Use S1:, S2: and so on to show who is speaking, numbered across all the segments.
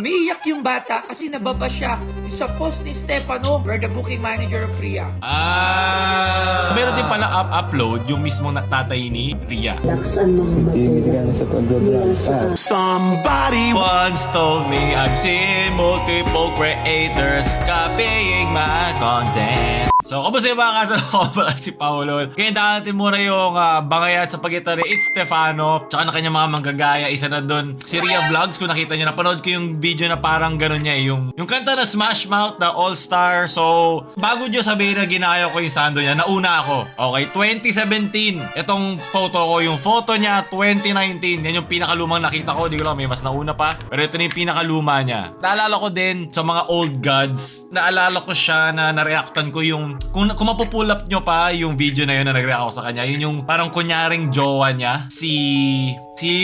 S1: Umiiyak yung bata kasi nababa siya sa post ni Stefano, where the booking manager of Rhea.
S2: Meron din pala upload yung mismong tatay ni Rhea.
S3: Laksan mo
S2: Somebody once told me I've seen multiple creators copying my content. So, kamusta yung mga kasama pala si Paolo? Kaya natin muna yung bangayan sa pagitan ni It's Stefano tsaka na kanyang mga manggagaya. Isa na dun si Rhea Vlogs. Kung nakita nyo, napanood ko yung video na parang gano'n niya. Yung kanta na Smash Mouth na All Star. So, bago nyo sabihin na ginaya ko yung sando niya, nauna ako. Okay, 2017. Itong photo ko, yung photo niya, 2019. Yan yung pinakalumang nakita ko. Di ko lang, may mas nauna pa. Pero ito na yung pinakaluma niya. Naalala ko din sa mga old gods. Naalala ko siya na nareactan ko yung kung mapupull up nyo pa yung video na yun na nag-react ako sa kanya, yun yung parang kunyaring jowa niya, si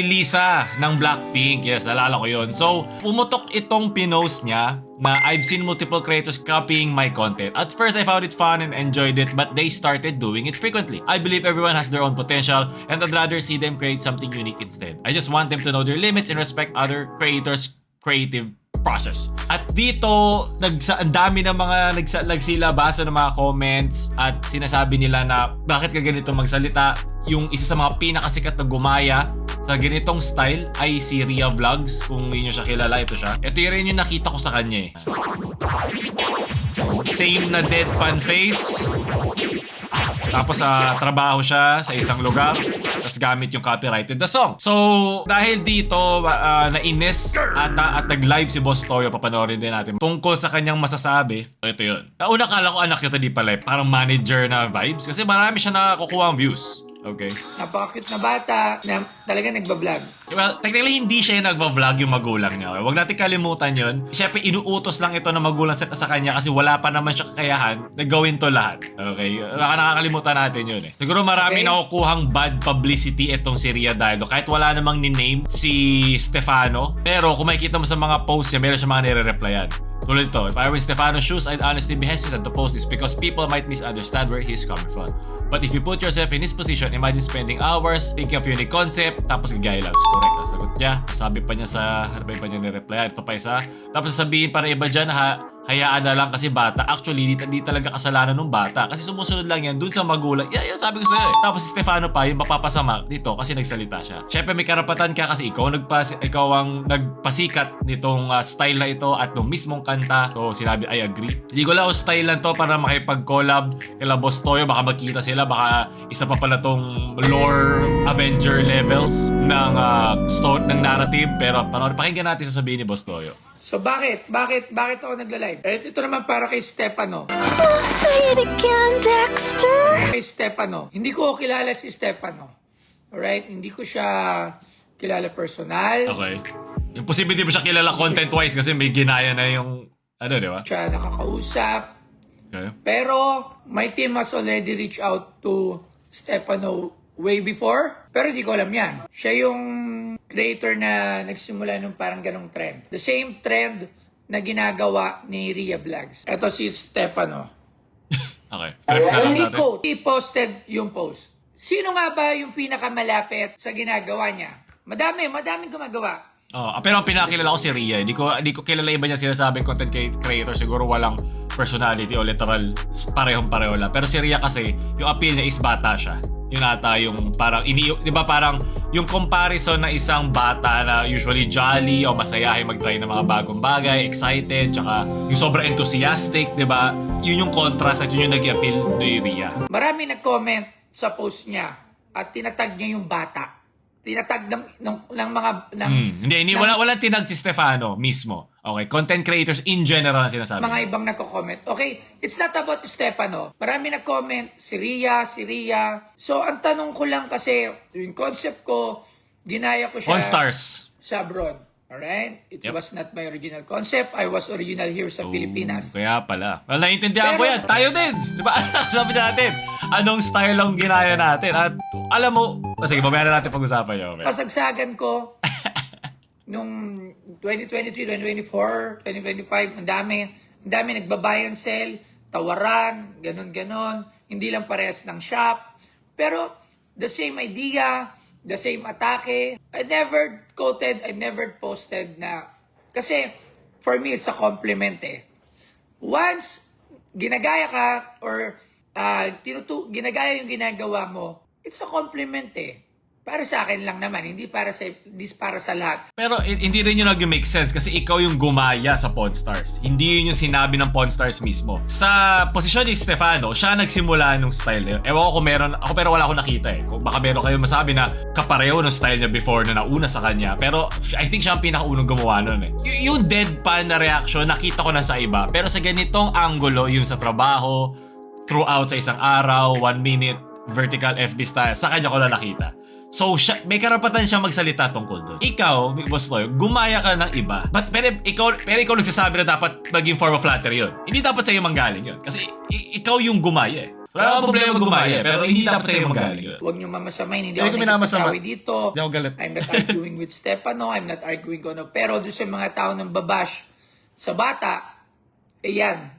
S2: Lisa ng Blackpink. Yes, nalala ko yun. So, pumutok itong pinost niya na I've seen multiple creators copying my content. At first, I found it fun and enjoyed it, but they started doing it frequently. I believe everyone has their own potential and I'd rather see them create something unique instead. I just want them to know their limits and respect other creators' creative process. At dito, ang dami ng mga nagsilabasa ng mga comments at sinasabi nila na bakit ka ganito magsalita. Yung isa sa mga pinakasikat na gumaya sa ganitong style ay si Rhea Vlogs. Kung hindi nyo siya kilala, ito siya. Ito rin yung nakita ko sa kanya eh. Same na deadpan face. Tapos sa trabaho siya sa isang lugar, tapos gamit yung copyrighted the song. So, dahil dito, nainis at nag-live si Boss Toyo, papanoorin din natin tungkol sa kanyang masasabi. Ito yun. Nauna kala ko anak yun, di pala parang manager na vibes kasi marami siya nakakukuha ang views. Okay.
S1: Napaka-cute na bata na talaga nagbablog.
S2: Well, technically hindi siya yung nagva-vlog yung magulang niya. Okay? Huwag natin kalimutan yun. Siyempre, inuutos lang ito ng magulang sa kanya kasi wala pa naman siya kakayahan na gawin to lahat. Okay? Baka nakakalimutan natin yun eh. Siguro marami nakukuhang bad publicity itong si Rhea dahil kahit wala namang ni-name si Stefano. Pero kung makikita mo sa mga posts niya, meron siya mga nire-replyan. Tulad ito, if I were in Stefano's shoes, I'd honestly be hesitant to post this because people might misunderstand where he's coming from. But if you put yourself in his position, imagine spending hours thinking of unique concept, tapos gagaya lang. Correct lang sagot niya. Sabi pa niya sa, ano ba yung pa niya ni-reply? Ito pa isa. Tapos sasabihin para iba dyan, hayaan na lang kasi bata. Actually, di talaga kasalanan ng bata. Kasi sumusunod lang yan dun sa magulang. Yan sabi ko sa'yo eh. Tapos si Stefano pa, yung mapapasama dito kasi nagsalita siya. Siyempre may karapatan ka kasi ikaw ang nagpasikat nitong style na ito at nung mismong kanta. So sinabi, I agree. Hindi ko lang style lang to para makipag-collab kila Boss Toyo. Baka magkita sila. Baka isa pa pala tong lore Avenger levels ng story, ng narrative. Pero pakinggan natin sasabihin ni Boss Toyo.
S1: So bakit ako nagla-live? Ito naman para kay Stefano.
S3: Oh, say it again, Dexter.
S1: Kay Stefano. Hindi ko kilala si Stefano. Alright? Hindi ko siya kilala personal.
S2: Okay. Yung posible di mo siya kilala content-wise kasi may ginaya na yung di ba?
S1: Siya nakakausap.
S2: Okay.
S1: Pero my team has already reached out to Stefano way before. Pero di ko alam yan. Siya yung creator na nagsimula nung parang ganong trend. The same trend na ginagawa ni Rhea Vlogs. Ito si Stefano.
S2: Okay. Flip na lang natin.
S1: Nico, he posted yung post. Sino nga ba yung pinakamalapit sa ginagawa niya? Madaming gumagawa.
S2: Pero ang pinakilala ko si Rhea. Hindi ko kilala iba niya sinasabing content creator. Siguro walang personality o literal. Parehong-pareho lang. Pero si Rhea kasi, yung appeal niya is bata siya. Yun ata yung parang, di ba parang yung comparison na isang bata na usually jolly o masayahin mag-try ng mga bagong bagay, excited, tsaka yung sobrang enthusiastic, di ba? Yun yung contrast at yun yung nag-appeal ni Rhea.
S1: Marami nag-comment sa post niya at tinatag niya yung bata. Tinatag ng mga...
S2: Hindi, walang tinag si Stefano mismo. Okay, content creators in general na sinasabi.
S1: Mga ibang nagko-comment. Okay, it's not about Stefano. Marami nag-comment, si Rhea. So, ang tanong ko lang kasi, yung concept ko, ginaya ko siya
S2: On stars.
S1: Sa abroad. Alright? It was not my original concept. I was original here sa Pilipinas.
S2: Kaya pala. Well, naiintindihan ko yan. Tayo din. Di ba? Sabi natin, anong style ang ginaya natin? At alam mo, sige, mamaya na natin pag-usapan yun. Okay?
S1: Kasagsagan ko, nung 2023, 2024, 2025, ang dami nagbabuy and sell, tawaran, ganon. Hindi lang parehas ng shop. Pero, the same idea, the same atake. I never quoted, I never posted na, kasi for me, it's a compliment eh. Once ginagaya ka or ginagaya yung ginagawa mo, it's a compliment eh. Para sa akin lang naman, hindi para sa lahat.
S2: Pero hindi rin yun nag-make sense kasi ikaw yung gumaya sa Pawn Stars. Hindi yun yung sinabi ng Pawn Stars mismo. Sa posisyon ni Stefano, siya nagsimula nung style niya. Ewan ko kung meron, ako pero wala akong nakita eh. Kung baka meron kayo masabi na kapareho ng style niya before na nauna sa kanya. Pero I think siya ang pinakaunang gumawa nun eh. Yung deadpan na reaction, nakita ko na sa iba. Pero sa ganitong angulo, yung sa trabaho, throughout sa isang araw, 1 minute, vertical FB style, sa kanya ko na nakita. So, may karapatan siya magsalita tungkol doon. Ikaw, Boss Toyo, gumaya ka ng iba. Pero ikaw nagsasabi na dapat maging form of flattery yun. Hindi dapat sa'yo manggaling yun. Kasi ikaw yung gumaya eh. Wala akong problema gumaya pero hindi dapat sa'yo manggaling yun.
S1: Huwag niyo mamasamain. Hindi
S2: Hindi
S1: ako
S2: ko minamasama.
S1: nagkakaway dito.
S2: Hindi ako galit.
S1: I'm not arguing with Stefano. I'm not arguing ko. Pero doon sa mga tao ng babash sa bata, yan.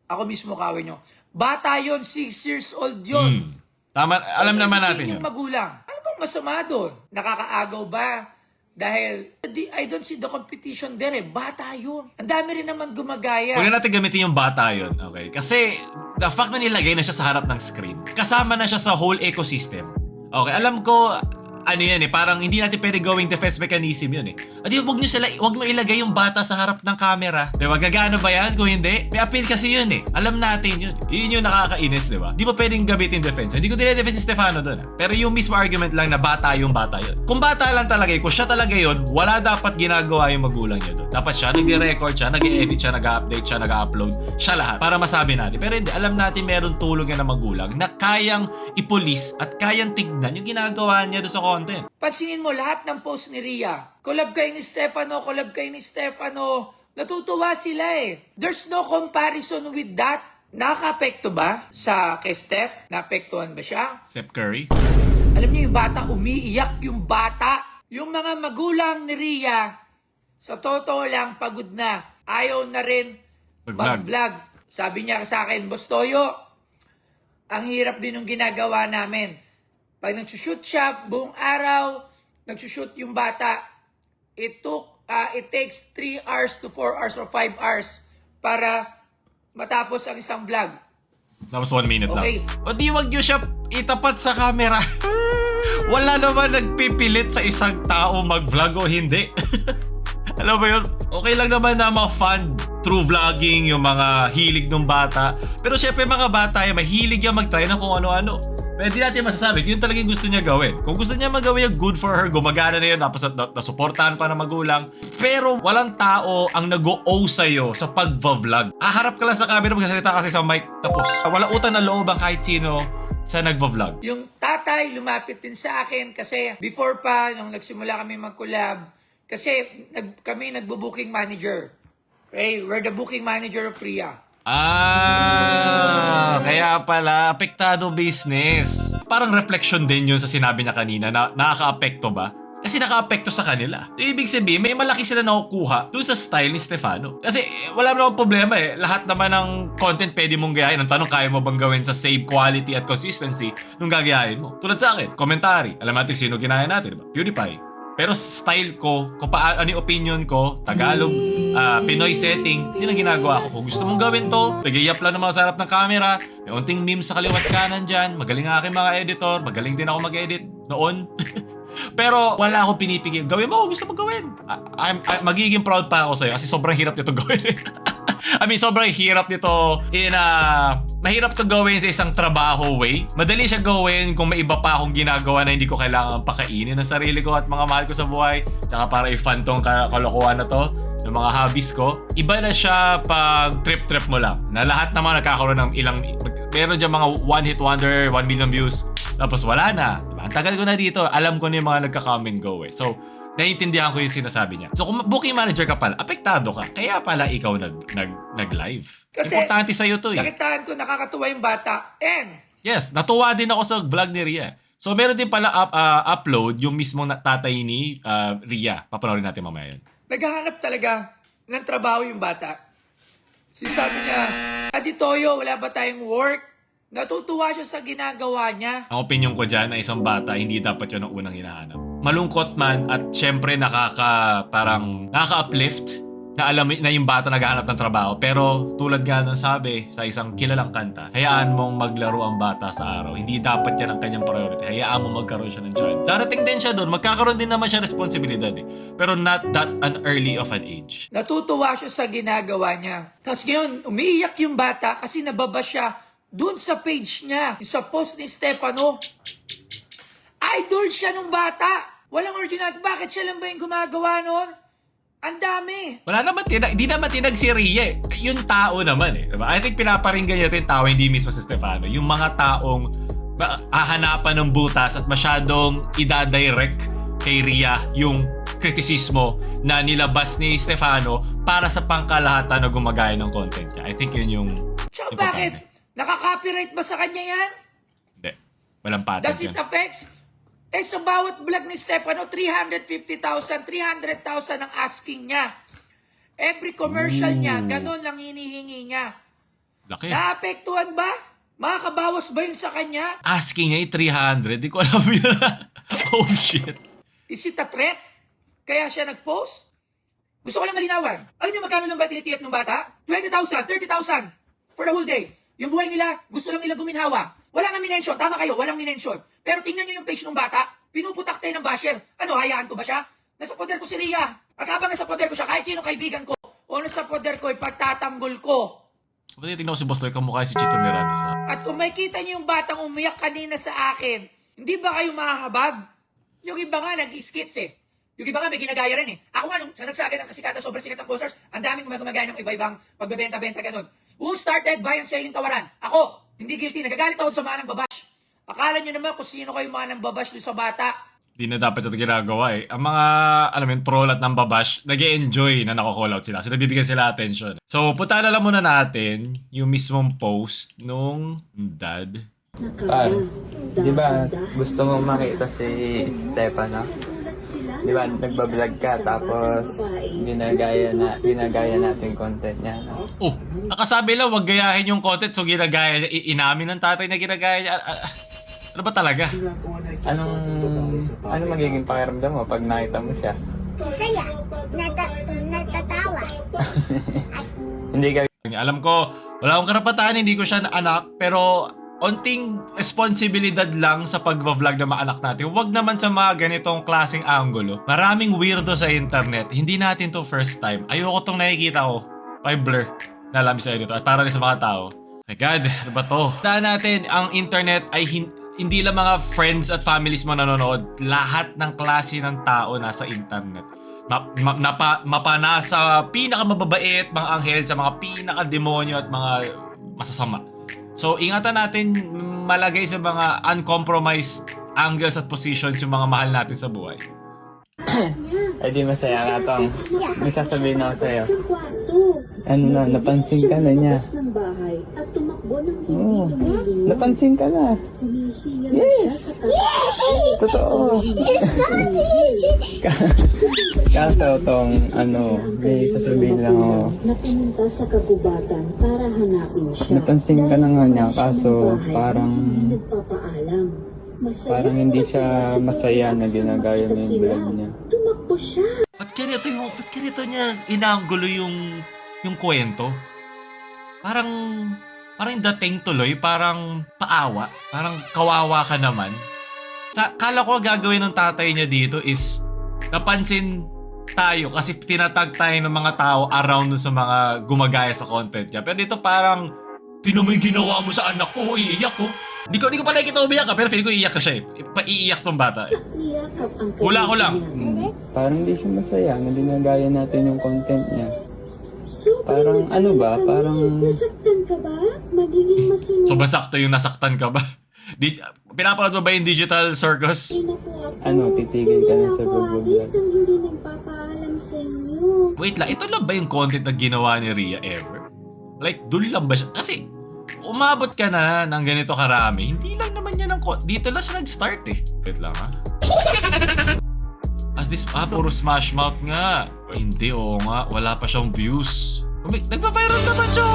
S1: Ako mismo kaway nyo. Bata yon, 6 years old yon.
S2: Tama, alam naman natin yun.
S1: Yung magulang. Ano bang masama doon? Nakakaagaw ba? Dahil I don't see the competition there eh. Bata yun. Ang dami rin naman gumagaya.
S2: Huwag na natin gamitin yung bata yun, okay? Kasi the fact na nilagay na siya sa harap ng screen, kasama na siya sa whole ecosystem. Okay, alam ko, ano yan eh, parang hindi natin pwede gawing defense mechanism yun eh. Adi, huwag mo ilagay yung bata sa harap ng camera. Diba? Gagano ba yan? Kung hindi, may appeal kasi yun eh. Alam natin yun. Yun yung nakakainis, diba? Di ba pwedeng gamitin defense? Hindi ko dinedefense si Stefano doon. Pero yung mismo argument lang na bata yung bata yun. Kung bata lang talaga kung siya talaga yun, wala dapat ginagawa yung magulang niya doon. Dapat siya, nagdi-record siya, nag-edit siya, nag-update siya, nag-upload. Siya lahat. Para masabi natin. Pero hindi, alam natin meron tulong yan ng magulang na kayang ipulis at kayang tignan yung ginagawa niya doon sa content.
S1: Pansinin mo lahat ng post ni Ria. Collab kayo ni Stefano, collab kayo ni Stefano. Natutuwa sila eh. There's no comparison with that. Nakaka-apekto ba sa kay Steph? Naapektuhan ba siya?
S2: Steph Curry?
S1: Alam niyo yung bata, umiiyak yung bata. Yung mga magulang ni Ria, sa totoo lang, pagod na. Ayaw na rin mag-vlog. Sabi niya sa akin, Boss Toyo, ang hirap din ng ginagawa namin. Pag nagsushoot siya, buong araw, nagsushoot yung bata, it takes 3 hours to 4 hours or 5 hours para matapos ang isang vlog.
S2: Tapos 1 minute
S1: Okay.
S2: lang. O di wag nyo siya itapat sa camera. Wala naman nagpipilit sa isang tao mag-vlog o hindi. Alam mo yun? Okay lang naman na ma-fund through vlogging yung mga hilig ng bata. Pero syempre mga bata ay mahilig yan mag-try na kung ano-ano. Pero hindi natin masasabi kung yun talagang gusto niya gawin. Kung gusto niya magawin yung good for her, gumagana na yun, tapos nasuportahan pa ng magulang. Pero walang tao ang nag-o-owe sa'yo sa pag-vlog. Harap ka lang sa camera, magsasalita kasi sa mic, tapos. Wala utang na loob ang kahit sino sa nag-vlog.
S1: Yung tatay lumapit din sa akin kasi before pa, nung nagsimula kami mag-collab, kasi kami nagbo-booking manager. Okay? We're the booking manager of Ria.
S2: Kaya pala, apektado business. Parang reflection din yun sa sinabi niya kanina na nakaka-apekto ba? Kasi naka-apekto sa kanila. Ibig sabihin, may malaki sila nakukuha dun sa style ni Stefano. Kasi wala naman problema eh. Lahat naman ng content pwede mong gayahin. Ang tanong, kaya mo bang gawin sa same quality at consistency nung gagayahin mo? Tulad sa akin, commentary. Alam natin sino ginaya natin, diba? PewDiePie. Pero style ko, kung ano yung opinion ko, Tagalog, Pinoy setting, yun ang ginagawa ko. Kung gusto mong gawin to, nag-iap lang ng mga sarap ng camera, may unting memes sa kaliwat kanan dyan, magaling ang aking mga editor, magaling din ako mag-edit noon. Pero wala akong pinipigil. Gawin mo, gusto mo gawin. Magiging proud pa ako sa'yo kasi sobrang hirap nito gawin. I mean, sobrang hirap nito mahirap to gawin sa isang trabaho way. Madali siya gawin kung may iba pa akong ginagawa na hindi ko kailangan pakainin ng sarili ko at mga mahal ko sa buhay. Tsaka para i-fun tong kalokohan na to ng mga hobbies ko. Iba na siya pag trip-trip mo lang. Na lahat naman nagkakaroon ng meron dyan mga one-hit wonder, 1 million views. Tapos wala na. Diba? Ang tagal ko na dito. Alam ko na yung mga nagka-come and go eh. So, naiintindihan ko yung sinasabi niya. So, kung booking manager ka pala, apektado ka. Kaya pala ikaw nag-live.
S1: Kasi,
S2: importante sa'yo to eh.
S1: nakitaan ko, nakakatuwa yung bata. And,
S2: yes, natuwa din ako sa vlog ni Ria. So, meron din pala upload yung mismong tatay ni Ria. Papanoorin natin mamaya yun.
S1: naghahanap talaga ng trabaho yung bata. Sabi niya, Adi Toyo, wala ba tayong work? Natutuwa siya sa ginagawa niya.
S2: Ang opinion ko dyan na isang bata, hindi dapat yun ang unang hinahanap. Malungkot man at syempre nakaka-uplift na alam na yung bata naghahanap ng trabaho. Pero tulad nga ng sabi sa isang kilalang kanta, hayaan mong maglaro ang bata sa araw. Hindi dapat yan ang kanyang priority. Hayaan mo magkaroon siya ng child. Darating din siya doon, magkakaroon din naman siya responsibilidad eh. Pero not that an early of an age.
S1: Natutuwa siya sa ginagawa niya. Tapos ngayon, umiiyak yung bata kasi nababa siya dun sa page niya, yung sa post ni Stefano. Idol siya nung bata. Walang originality. Bakit siya lang ba yung gumagawa nun? Ang dami.
S2: Wala naman, hindi naman tinag si Rhea eh. Yung tao naman eh. Diba? I think pinaparinggan niya ito yung tao, hindi mismo si Stefano. Yung mga taong hahanapan ng butas at masyadong idadirect kay Rhea yung kritisismo na nilabas ni Stefano para sa pangkalahatan na gumagaya ng content niya. I think yun yung
S1: Tsaka
S2: importante.
S1: bakit? Naka-copyright ba sa kanya yan?
S2: Hindi. Walang patent
S1: Does it
S2: yan.
S1: affects? Sa bawat vlog ni Stefano, 350,000, 300,000 ang asking niya. Every commercial niya, ganun lang hinihingi niya.
S2: Laki.
S1: Naapektuhan ba? Makakabawas ba yun sa kanya?
S2: Asking niya 300. Di ko alam yun. Oh shit.
S1: Is it a threat? Kaya siya nag-post? Gusto ko lang malinawan. Alam niyo magkano lang ba tinitiyap ng bata? 20,000, 30,000 for the whole day. Yung buhay nila, gusto lang nila guminhawa. Wala nga minention. Tama kayo, walang minention. Pero tingnan niyo yung page ng bata. Pinuputak tayo ng basher. Ano, hayaan ko ba siya? Nasa poder ko si Rhea. At habang nasa poder ko siya, kahit sino kaibigan ko, o nasa poder ko, ipagtatanggol ko.
S2: Pati tingnan ko si Boss Toy, kamukha si Chito Miranda sa...
S1: At kung makikita niyo yung batang umiyak kanina sa akin, hindi ba kayo mahahabag? Yung iba nga, nag-skits eh. Yung iba nga, may ginagaya rin eh. Ako nga, nung sasagsagan ng kasikatan, sobrang sikat ng posters, ang daming gumagaya ng iba-ibang pagbebenta-benta ganun. Who started buying and selling tawaran? Ako. Hindi guilty. Nagagalit ako sa mga nang babash. Akala nyo naman kung sino kayo mga nang babash doon sa bata.
S2: Di na dapat ito ginagawa eh. Ang mga, alam mo yung troll at nambabash, nag-e-enjoy na nako-call out sila. So, nabibigyan sila attention. So, punta na lang muna natin yung mismong post nung dad.
S4: Di ba gusto mo makita si Stefano? Di ba nagbablog ka tapos ginagaya natin content niya, no?
S2: Oh, nakasabi lang, wag gayahin yung content. So, ginagaya niya. Inamin ng tatay na ginagaya niya. Ano ba talaga?
S4: Ano magiging pakiramdam mo pag nakita mo siya?
S3: Saya. Natatawa.
S4: Hindi ka
S2: Alam ko, wala akong karapatan, hindi ko siya anak, pero onting responsibilidad lang sa pag-vlog ng mga anak natin. Huwag naman sa mga ganitong klaseng angulo. Maraming weirdo sa internet. Hindi natin to first time. Ayoko tong nakikita ko. By blur. Nalam sa edito. At para rin sa mga tao. My God, ano ba to? Tandaan natin, ang internet ay hindi lang mga friends at families mo nanonood. Lahat ng klase ng tao nasa internet. Mapana sa pinakamababait, mga anghel, sa mga pinakademonyo at mga masasama. So, ingatan natin malagay sa mga uncompromised angles at positions yung mga mahal natin sa buhay.
S4: Ay di masaya ka, Tong. May sasabihin ako sa'yo. Ano na, napansin ka na niya. Oo, napansin ka na. Yes! Totoo. Kaso, Tong, may sasabihin lang ako.
S5: Napunta sa kagubatan para hanapin siya.
S4: Napansin ka na nga niya, kaso parang
S5: Nagpapaalam. Masaya
S4: parang hindi
S5: na
S4: siya
S5: kasi
S4: masaya na
S5: kasi
S4: ginagaya mo yung
S5: sila.
S4: vlog niya.
S5: Tumakbo siya.
S2: Ba't ganito niya inanggulo yung kwento? Parang dating tuloy, parang paawa, parang kawawa ka naman. Kala ko gagawin ng tatay niya dito is napansin tayo kasi tinatag tayo ng mga tao around sa mga gumagaya sa content niya. Pero dito parang, "Tino mo yung ginawa mo sa anak ko, iiyak ko." Di ko pa nakikita umiyak ka, pero feeling ko iiyak ka siya eh. Paiiyak tong bata eh.
S5: Niyakap ang
S2: Hula ko lang.
S4: Parang hindi siya masaya na ginagaya natin yung content niya.
S5: Sobrang
S4: Parang ano ba? Parang
S5: nasaktan ka ba? Magiging masunod.
S2: So, basakto yung nasaktan ka ba? Pinapanood mo ba yung Digital Circus?
S4: titigil ka na sa pag-vlog.
S5: Nang hindi nagpapaalam sa inyo.
S2: Wait lang, ito lang ba yung content na ginawa ni Rhea ever? Like, dun lang ba siya? Kasi, umabot ka na ng ganito karami, hindi lang naman yan dito lang siya nag-start eh. Wait lang ha. Puro Smash Mouth nga. Hindi, oo nga, wala pa siyang views. Nagpa-viral naman siya.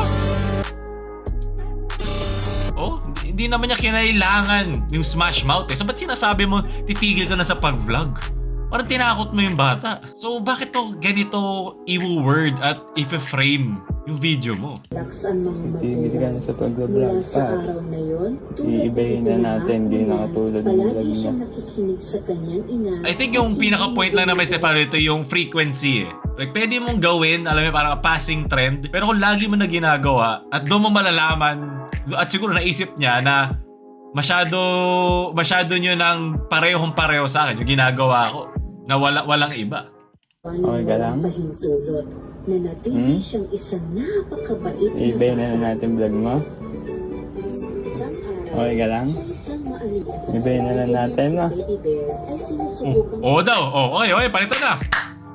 S2: Oh, hindi naman niya kinailangan yung Smash Mouth eh. So ba't sinasabi mo, titigil ka na sa pag-vlog? Parang tinakot mo yung bata. So bakit to ganito i-word at i-frame yung video mo?
S5: Relax ang mga
S4: Tigil ka na sa
S5: mula
S4: pag-vlog
S5: sa
S4: pa.
S5: araw na yon.
S4: Iibahin na natin, di na katulad ng vlog
S5: Palagi
S4: niya.
S5: siyang nakikinig sa kanyang ina.
S2: I think yung pinaka-point lang naman, Stefano, ito yung frequency eh. Like, pwede mong gawin, alam mo, parang passing trend. Pero kung lagi mo na ginagawa, at doon mo malalaman, at siguro naisip niya na masyado nyo ng parehong-pareho sa akin yung ginagawa ko na walang iba.
S4: Okay ka lang?
S5: Pahintulot na natili siyang isang napakabait na
S4: Iibahin na natin vlog mo.
S5: isang araw.
S4: Okay ka lang?
S5: Sa isang maalitan.
S4: Ibahin na natin, no?
S5: Si Baby Bear ay sinusubukang
S2: Oo daw, okay, palito na.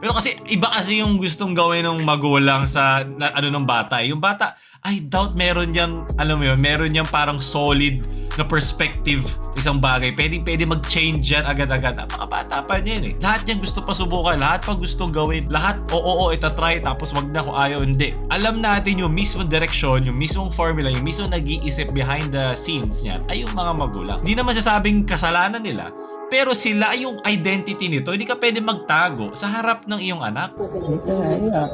S2: Pero kasi iba kasi yung gustong gawin ng magulang sa ng bata. Yung bata, I doubt meron yan, alam mo yun, meron yan parang solid na perspective sa isang bagay. Pwede mag-change yan agad-agad. Napakabata pa niyan eh. Lahat yan gusto pa subukan, lahat pa gustong gawin. Lahat, oo, itatry, tapos wag na kung ayaw, hindi. Alam natin yung mismong direksyon, yung mismong formula, yung mismong nag-iisip behind the scenes niyan ay yung mga magulang. Hindi naman sasabing kasalanan nila, pero sila yung identity nito. Hindi ka pwede magtago sa harap ng iyong anak.
S4: Hindi ka naiyak.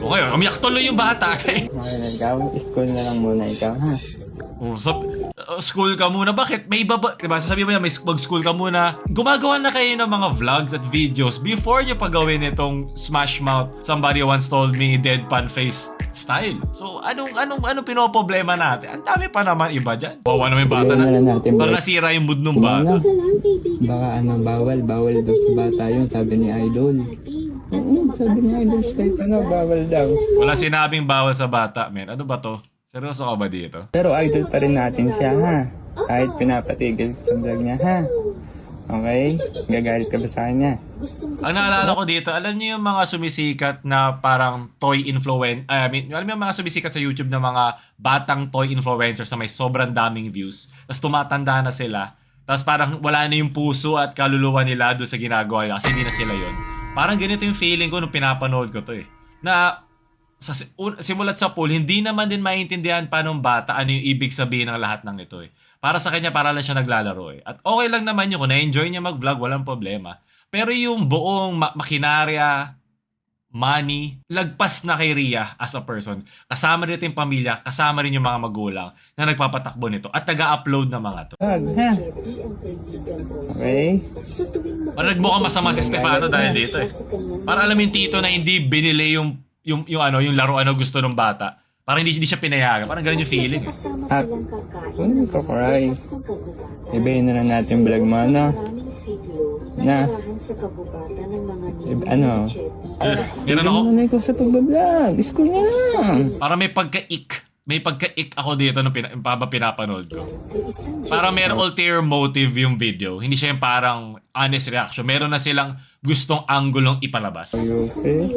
S2: O ngayon, umiyak tuloy yung bata.
S4: Okay na ikaw, school na lang muna ikaw, ha?
S2: School ka muna. Bakit? May iba ba? Diba? Sasabihin mo yan, mag-school ka muna. Gumagawa na kayo ng mga vlogs at videos before nyo pagawin itong smash mouth, somebody once told me, deadpan face style. So, anong pinoproblema natin? Ang dami pa naman iba dyan. Bawa naman yung bata na.
S4: Ibahin na natin
S2: Parang
S4: vlog.
S2: nasira yung mood ng bata.
S5: Teka lang, kaibigan.
S4: Baka bawal daw sa bata yun, sabi ni Idol. Sabi ni Idol Stefano, bawal daw.
S2: Wala sinabing bawal sa bata, men. Ano ba to? Seryoso ka ba dito?
S4: Pero idol pa rin natin siya, ha? Kahit pinapatigil sa vlog niya, ha? Okay? Gagalit ka ba sa kanya?
S2: Ang naalala ko dito, alam niyo yung mga sumisikat na parang toy influencer, alam niyo yung mga sumisikat sa YouTube na mga batang toy influencers na may sobrang daming views. Tapos tumatanda na sila. Tapos parang wala na yung puso at kaluluwa nila doon sa ginagawa nila kasi hindi na sila yon. Parang ganito yung feeling ko nung pinapanood ko to eh. Na simulat sa pool, hindi naman din maintindihan pa nung bata ano yung ibig sabihin ng lahat ng ito eh. Para sa kanya, para lang siya naglalaro eh. At okay lang naman yun, kung na-enjoy niya mag-vlog, walang problema. Pero yung buong makinarya, money, lagpas na kay Ria as a person. Kasama rin yung pamilya, kasama rin yung mga magulang na nagpapatakbo nito at taga-upload ng mga to.
S4: Ha? Okay?
S2: Parang nagmukhang masama si Stefano dahil dito eh. Para alam yung tito na hindi binili yung laruan na gusto ng bata. Parang hindi siya pinayagan. Parang ganun yung feeling eh.
S4: At, ano ka, Koray? Ibahin na natin vlog mo, ano? Na? Ano?
S2: Meron ako,
S4: Ano na ikaw sa pagbablog? School na lang.
S2: parang may pagka-ick ako dito nung pinapanood ko. Parang meron ulterior motive yung video. Hindi siya yung parang honest reaction. Meron na silang gustong anggulong ipalabas.
S4: Okay?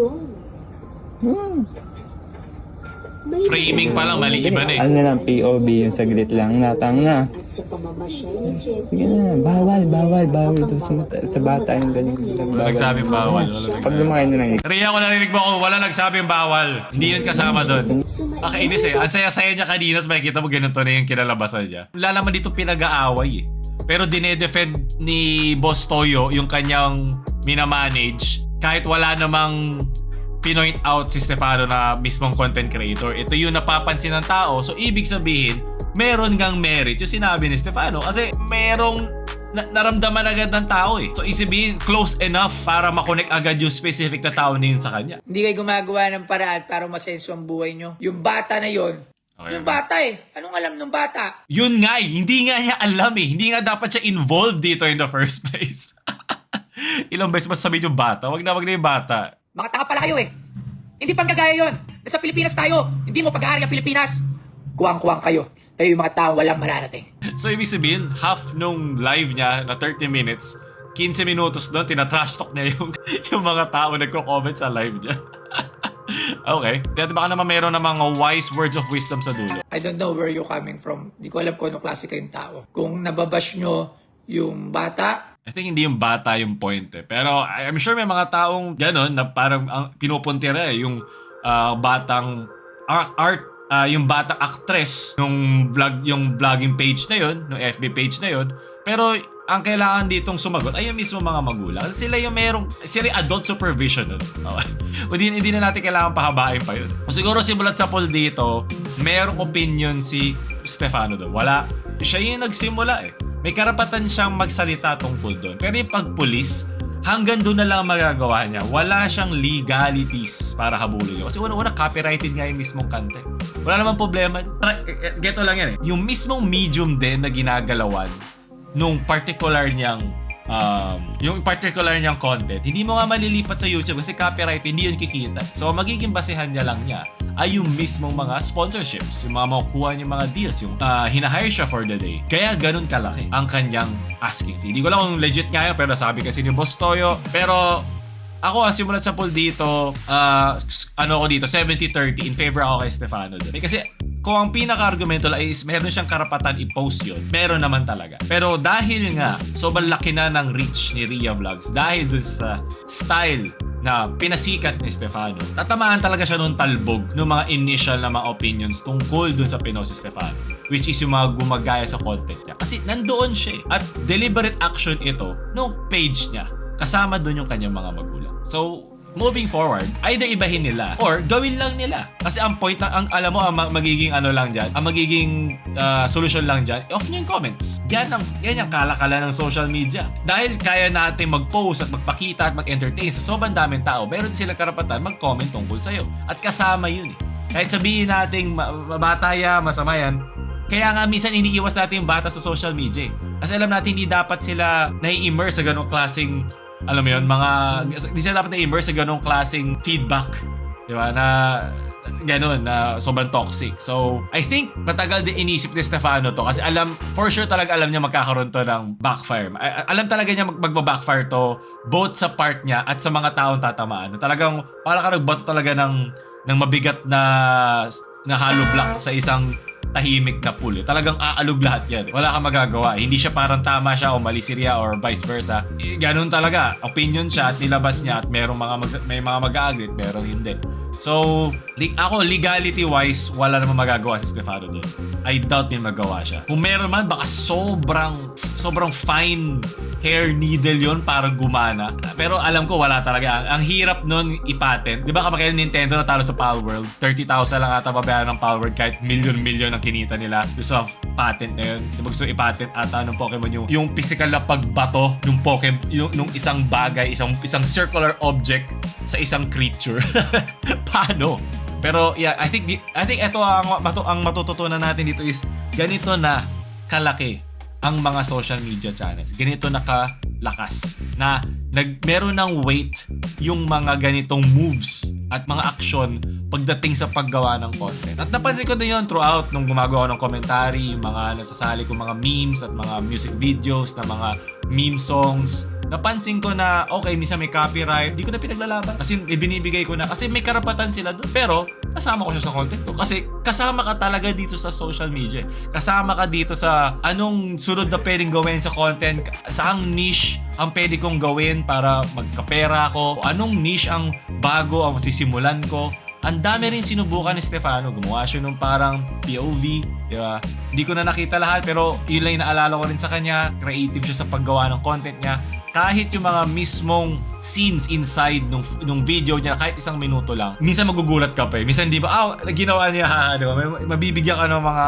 S2: Framing pa lang, mali iba na eh.
S4: Ano na lang, POV yung saglit lang. Natang na. Sige na, bawal daw sa bata yung ganyan.
S2: Wala nagsabing bawal.
S4: Pag lumaki na lang,
S2: Ria, ko narinig mo ako, wala nagsabing bawal. Hindi yun kasama doon. Nakainis eh. Ang saya-saya niya kanina, makikita mo ganito na yung kinalabasan niya. Wala naman dito pinag-aaway eh. Pero dinedefend ni Boss Toyo yung kanyang minamanage kahit wala namang pinoint out si Stefano na mismong content creator. Ito yung napapansin ng tao. So, ibig sabihin, meron kang merit yung sinabi ni Stefano kasi merong naramdaman agad ng tao eh. So, isipin, close enough para makonect agad yung specific na tao na yun sa kanya.
S1: Hindi kayo gumagawa ng paraan para masenso ang buhay nyo. Yung bata na yon,
S2: Okay.
S1: yung bata eh. Anong alam ng bata?
S2: Yun nga eh. Hindi nga niya alam eh. Hindi nga dapat siya involved dito in the first place. Ilang beses masasabihin yung bata. Wag na yung bata.
S1: Mga tanga pala kayo eh. Hindi pang kagaya yun. Nasa Pilipinas tayo. Hindi mo pag-aari ang Pilipinas. Kuwang-kuwang kayo. Kayo yung mga tao walang mararating.
S2: So, ibig sabihin, half nung live niya na 30 minutes, 15 minutos doon, tinatrash talk niya yung mga tao nagko-comment sa live niya. Okay. Kaya baka naman meron ng mga wise words of wisdom sa dulo.
S1: I don't know where you're coming from. Hindi ko alam kung anong klase kayong tao. Kung nababash nyo yung bata,
S2: I think hindi yung bata yung point eh. Pero I'm sure may mga taong gano'n na parang pinupuntira eh. Yung batang yung batang actress yung vlogging page na yun, yung FB page na yun. Pero ang kailangan ditong sumagot ay yung mismo mga magulang. Sila yung sila yung adult supervision nun. Okay? Hindi na natin kailangan pahabain pa yun. O siguro simulat sa poll dito, merong opinion si Stefano doon. Wala. Siya yung nagsimula eh. May karapatan siyang magsalita tungkol doon. Pero yung pag-pulis, hanggang doon na lang magagawa niya. Wala siyang legalities para habulin. Kasi una-una, copyrighted nga yung mismong kanta. Wala namang problema. Geto lang yan eh. Yung mismong medium din na ginagalawan nung particular niyang content, hindi mo nga malilipat sa YouTube kasi copyright, hindi yun kikita. So, magiging basehan niya lang niya ay yung mismong mga sponsorships, yung mga makukuha niyang mga deals, yung hinahire siya for the day. Kaya ganun kalaki ang kanyang asking fee. Hindi ko lang kung legit nga yun, pero sabi kasi ni Boss Toyo. Pero ako, simulat sa poll dito, ako dito, 70-30 in favor ako kay Stefano doon. Kasi kung ang pinaka-argumento lang is meron siyang karapatan i-post yun, meron naman talaga. Pero dahil nga, sobrang laki na ng reach ni Rhea Vlogs, dahil dun sa style na pinasikat ni Stefano, tatamaan talaga siya nung talbog ng mga initial na mga opinions tungkol dun sa pinost si Stefano, which is yung mga gumagaya sa content niya. Kasi nandoon siya eh. At deliberate action ito nung page niya. Kasama dun yung kanyang mga magulang. So, moving forward, either ibahin nila or gawin lang nila. Kasi ang point lang, alam mo, ang magiging lang dyan, ang magiging solution lang dyan, off nyo yung comments. Yan yung kalakala ng social media. Dahil kaya natin mag-post at magpakita at mag-entertain sa sobrang daming tao, meron sila karapatan mag-comment tungkol sa'yo. At kasama yun eh. Kahit sabihin natin bata yan, masama yan, kaya nga minsan iniiwas natin yung bata sa social media eh. Kasi alam natin hindi dapat sila nai-immerse sa ganong klaseng, alam mo yun, hindi sila dapat na-immerse sa ganong klaseng feedback. Di ba? Na ganon, na sobrang toxic. So, I think matagal din inisip ni Stefano to kasi for sure talaga alam niya magkakaroon to ng backfire. Alam talaga niya magbabackfire to both sa part niya at sa mga taong tatamaan. Talagang para ka nagbato talaga ng mabigat na hollow block sa isang tahimik na pool. Talagang aalog lahat yan. Wala kang magagawa. Hindi siya parang tama siya o mali si Rhea or vice versa. Ganun talaga. Opinion siya at nilabas niya at may mga mag-a-agree at merong hindi. So, ako legality-wise, wala namang magagawa si Stefano doon. I doubt may magawa siya. Kung meron man, baka sobrang fine hair needle yon para gumana. Pero alam ko, wala talaga. Ang hirap nun ipatent. Di ba kapag kayo Nintendo natalo sa Palworld, 30,000 lang ata babayaran ng Palworld kahit milyon-milyon ang kinita nila sa patent na yun. Di ba gusto ipatent ata ng Pokemon yung physical na pagbato ng Pokemon, yung isang bagay, isang circular object sa isang creature. Paano? Pero yeah, I think ito ang matututunan natin dito is ganito na kalaki ang mga social media channels. Ganito na kalakas na meron ng weight yung mga ganitong moves at mga action pagdating sa paggawa ng content. At napansin ko din yun throughout nung gumagawa ng commentary, yung mga nasasali ko mga memes at mga music videos na mga meme songs. Napansin ko na okay, minsan may copyright, di ko na pinaglalaban kasi ibinibigay ko na kasi may karapatan sila doon. Pero kasama ko siya sa content ko kasi kasama ka talaga dito sa social media. Kasama ka dito sa anong sunod na pwedeng gawin sa content, saang niche ang pwede kong gawin para magkapera ako, anong niche ang bago ang sisimulan ko. Ang dami rin sinubukan ni Stefano. Gumawa siya nung parang POV, di ba? Hindi ko na nakita lahat pero yun lang yung naalala ko rin sa kanya. Creative siya sa paggawa ng content niya. Kahit yung mga mismong scenes inside nung video niya, kahit 1 minuto lang, minsan magugulat ka pa eh. Minsan di ba, ginawa niya, mabibigyan ka ng mga,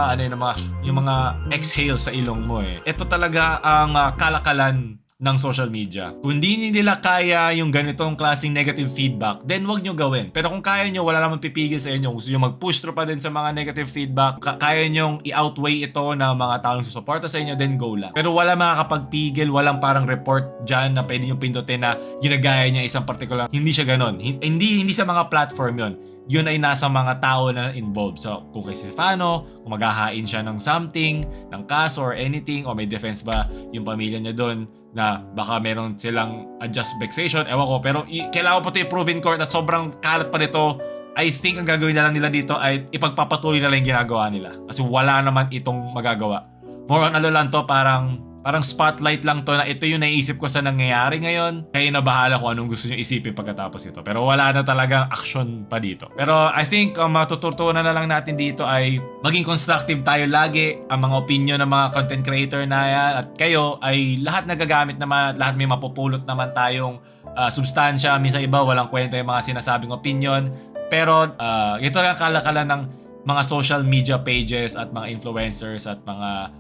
S2: yung mga exhale sa ilong mo eh. Ito talaga ang kalakalan ng social media. Kung di nila kaya yung ganitong klaseng negative feedback, then wag nyo gawin. Pero kung kaya nyo, wala namang pipigil sa inyo. Gusto nyo mag-push through pa din sa mga negative feedback, kaya nyo i-outweigh ito na mga taong susuporta sa inyo, then go lang. Pero wala makakapagpigil, walang parang report dyan na pwede nyo pindutin na ginagaya niya isang particular. Hindi siya ganon. Hindi sa mga platform yon. Yun ay nasa mga tao na involved. So, kung kay Stefano, kung maghahain siya ng something, ng kaso or anything, o may defense ba yung pamilya niya doon, na baka meron silang unjust vexation, ewan ko. Pero kailangan po ito i-prove in court at sobrang kalat pa nito. I think ang gagawin na lang nila dito ay ipagpapatuloy na lang yung ginagawa nila. Kasi wala naman itong magagawa. More on lang to, parang parang spotlight lang to na ito yung naisip ko sa nangyayari ngayon. Kayo na bahala kung anong gusto nyo isipin pagkatapos ito. Pero wala na talagang action pa dito. Pero I think ang matututunan na lang natin dito ay maging constructive tayo lagi. Ang mga opinion ng mga content creator na yan at kayo ay lahat nagagamit naman, lahat may mapupulot naman tayong substansya. Minsan iba walang kwenta yung mga sinasabing opinion. Pero ito lang kalakalan ng mga social media pages at mga influencers at mga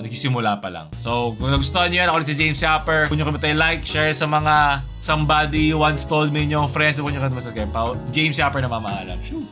S2: nagsisimula pa lang. So, kung nagustuhan nyo yan, ako si James Shopper. Kung nyo kami tayo like, share sa mga somebody once told me yung friends. Kung nyo kami subscribe, James Shopper na mamahalan.